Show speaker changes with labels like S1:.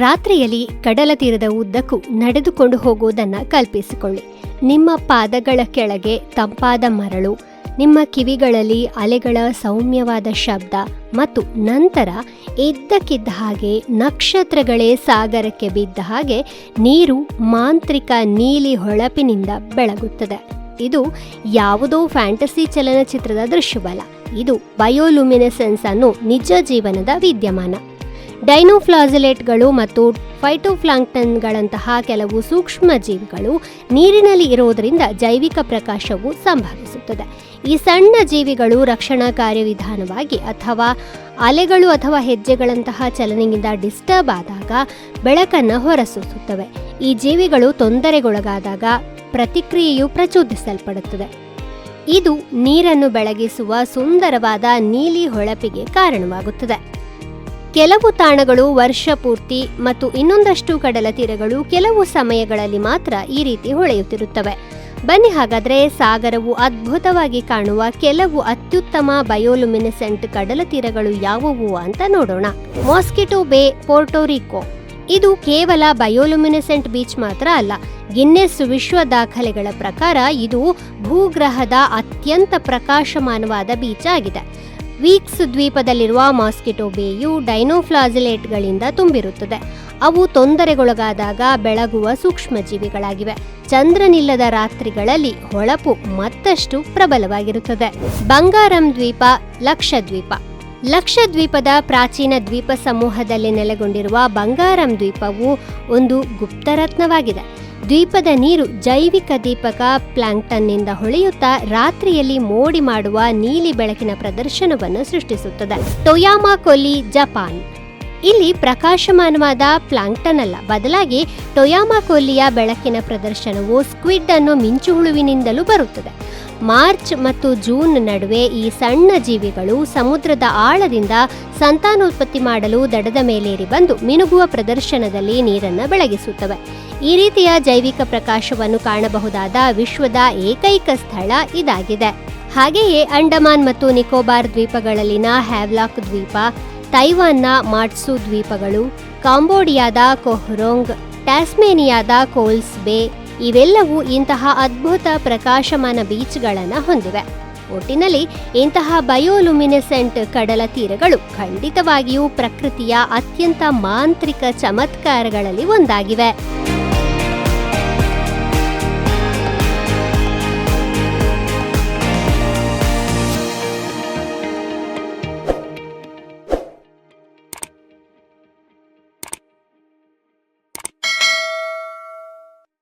S1: ರಾತ್ರಿಯಲ್ಲಿ ಕಡಲ ತೀರದ ಉದ್ದಕ್ಕೂ ನಡೆದುಕೊಂಡು ಹೋಗುವುದನ್ನು ಕಲ್ಪಿಸಿಕೊಳ್ಳಿ. ನಿಮ್ಮ ಪಾದಗಳ ಕೆಳಗೆ ತಂಪಾದ ಮರಳು, ನಿಮ್ಮ ಕಿವಿಗಳಲ್ಲಿ ಅಲೆಗಳ ಸೌಮ್ಯವಾದ ಶಬ್ದ ಮತ್ತು ನಂತರ ಇದ್ದಕ್ಕಿದ್ದ ಹಾಗೆ ನಕ್ಷತ್ರಗಳೇ ಸಾಗರಕ್ಕೆ ಬಿದ್ದ ಹಾಗೆ ನೀರು ಮಾಂತ್ರಿಕ ನೀಲಿ ಹೊಳಪಿನಿಂದ ಬೆಳಗುತ್ತದೆ. ಇದು ಯಾವುದೋ ಫ್ಯಾಂಟಸಿ ಚಲನಚಿತ್ರದ ದೃಶ್ಯವಲ್ಲ, ಇದು ಬಯೋಲುಮಿನೆಸೆನ್ಸ್ ಅನ್ನೋ ನಿಜ ಜೀವನದ ವಿದ್ಯಮಾನ. ಡೈನೋಫ್ಲಾಜೆಲೆಟ್ಗಳು ಮತ್ತು ಫೈಟೋಪ್ಲಾಂಕ್ಟನ್ಗಳಂತಹ ಕೆಲವು ಸೂಕ್ಷ್ಮ ಜೀವಿಗಳು ನೀರಿನಲ್ಲಿ ಇರುವುದರಿಂದ ಜೈವಿಕ ಪ್ರಕಾಶವು ಸಂಭವಿಸುತ್ತದೆ. ಈ ಸಣ್ಣ ಜೀವಿಗಳು ರಕ್ಷಣಾ ಕಾರ್ಯವಿಧಾನವಾಗಿ ಅಥವಾ ಅಲೆಗಳು ಅಥವಾ ಹೆಜ್ಜೆಗಳಂತಹ ಚಲನೆಯಿಂದ ಡಿಸ್ಟರ್ಬ್ ಆದಾಗ ಬೆಳಕನ್ನು ಹೊರಸೂಸುತ್ತವೆ. ಈ ಜೀವಿಗಳು ತೊಂದರೆಗೊಳಗಾದಾಗ ಪ್ರತಿಕ್ರಿಯೆಯು ಪ್ರಚೋದಿಸಲ್ಪಡುತ್ತದೆ. ಇದು ನೀರನ್ನು ಬೆಳಗಿಸುವ ಸುಂದರವಾದ ನೀಲಿ ಹೊಳಪಿಗೆ ಕಾರಣವಾಗುತ್ತದೆ. ಕೆಲವು ತಾಣಗಳು ವರ್ಷ ಪೂರ್ತಿ ಮತ್ತು ಇನ್ನೊಂದಷ್ಟು ಕಡಲ ತೀರಗಳು ಕೆಲವು ಸಮಯಗಳಲ್ಲಿ ಮಾತ್ರ ಈ ರೀತಿ ಹೊಳೆಯುತ್ತಿರುತ್ತವೆ. ಬನ್ನಿ ಹಾಗಾದ್ರೆ ಸಾಗರವು ಅದ್ಭುತವಾಗಿ ಕಾಣುವ ಕೆಲವು ಅತ್ಯುತ್ತಮ ಬಯೋಲುಮಿನೆಸೆಂಟ್ ಕಡಲ ತೀರಗಳು ಯಾವುವು ಅಂತ ನೋಡೋಣ. ಮಾಸ್ಕಿಟೋ ಬೇ, ಪೋರ್ಟೋರಿಕೋ. ಇದು ಕೇವಲ ಬಯೋಲುಮಿನೆಸೆಂಟ್ ಬೀಚ್ ಮಾತ್ರ ಅಲ್ಲ. ಗಿನ್ನೆಸ್ ವಿಶ್ವ ದಾಖಲೆಗಳ ಪ್ರಕಾರ ಇದು ಭೂಗ್ರಹದ ಅತ್ಯಂತ ಪ್ರಕಾಶಮಾನವಾದ ಬೀಚ್ ಆಗಿದೆ. ವೀಕ್ಸ್ ದ್ವೀಪದಲ್ಲಿರುವ ಮಾಸ್ಕಿಟೋ ಬೇಯು ಡೈನೋಫ್ಲಾಜೆಲೆಟ್ಗಳಿಂದ ತುಂಬಿರುತ್ತದೆ. ಅವು ತೊಂದರೆಗೊಳಗಾದಾಗ ಬೆಳಗುವ ಸೂಕ್ಷ್ಮಜೀವಿಗಳಾಗಿವೆ. ಚಂದ್ರನಿಲ್ಲದ ರಾತ್ರಿಗಳಲ್ಲಿ ಹೊಳಪು ಮತ್ತಷ್ಟು ಪ್ರಬಲವಾಗಿರುತ್ತದೆ. ಬಂಗಾರಂ ದ್ವೀಪ, ಲಕ್ಷದ್ವೀಪ. ಲಕ್ಷದ್ವೀಪದ ಪ್ರಾಚೀನ ದ್ವೀಪ ಸಮೂಹದಲ್ಲಿ ನೆಲೆಗೊಂಡಿರುವ ಬಂಗಾರಂ ದ್ವೀಪವು ಒಂದು ಗುಪ್ತರತ್ನವಾಗಿದೆ. ದ್ವೀಪದ ನೀರು ಜೈವಿಕ ದೀಪಕ ಪ್ಲಾಂಕ್ಟನ್ನಿಂದ ಹೊಳೆಯುತ್ತಾ ರಾತ್ರಿಯಲ್ಲಿ ಮೋಡಿ ಮಾಡುವ ನೀಲಿ ಬೆಳಕಿನ ಪ್ರದರ್ಶನವನ್ನು ಸೃಷ್ಟಿಸುತ್ತದೆ. ಟೊಯಾಮಾ ಕೊಲ್ಲಿ, ಜಪಾನ್. ಇಲ್ಲಿ ಪ್ರಕಾಶಮಾನವಾದ ಪ್ಲಾಂಕ್ಟನ್ ಅಲ್ಲ, ಬದಲಾಗಿ ಟೊಯಾಮಾ ಕೊಲ್ಲಿಯ ಬೆಳಕಿನ ಪ್ರದರ್ಶನವು ಸ್ಕ್ವಿಡ್ ಅನ್ನೋ ಮಿಂಚುಹುಳುವಿನಿಂದಲೂ ಬರುತ್ತದೆ. ಮಾರ್ಚ್ ಮತ್ತು ಜೂನ್ ನಡುವೆ ಈ ಸಣ್ಣ ಜೀವಿಗಳು ಸಮುದ್ರದ ಆಳದಿಂದ ಸಂತಾನೋತ್ಪತ್ತಿ ಮಾಡಲು ದಡದ ಮೇಲೇರಿ ಬಂದು ಮಿನುಗುವ ಪ್ರದರ್ಶನದಲ್ಲಿ ನೀರನ್ನು ಬೆಳಗಿಸುತ್ತವೆ. ಈ ರೀತಿಯ ಜೈವಿಕ ಪ್ರಕಾಶವನ್ನು ಕಾಣಬಹುದಾದ ವಿಶ್ವದ ಏಕೈಕ ಸ್ಥಳ ಇದಾಗಿದೆ. ಹಾಗೆಯೇ ಅಂಡಮಾನ್ ಮತ್ತು ನಿಕೋಬಾರ್ ದ್ವೀಪಗಳಲ್ಲಿನ ಹ್ಯಾವ್ಲಾಕ್ ದ್ವೀಪ, ತೈವಾನ್ನ ಮಾಟ್ಸು ದ್ವೀಪಗಳು, ಕಾಂಬೋಡಿಯಾದ ಕೊಹ್ರೋಂಗ್, ಟ್ಯಾಸ್ಮೇನಿಯಾದ ಕೋಲ್ಸ್ ಬೇ ಇವೆಲ್ಲವೂ ಇಂತಹ ಅದ್ಭುತ ಪ್ರಕಾಶಮಾನ ಬೀಚ್ಗಳನ್ನು ಹೊಂದಿವೆ. ಒಟ್ಟಿನಲ್ಲಿ ಇಂತಹ ಬಯೋಲುಮಿನೆಸೆಂಟ್ ಕಡಲ ತೀರಗಳು ಖಂಡಿತವಾಗಿಯೂ ಪ್ರಕೃತಿಯ ಅತ್ಯಂತ ಮಾಂತ್ರಿಕ ಚಮತ್ಕಾರಗಳಲ್ಲಿ ಒಂದಾಗಿವೆ.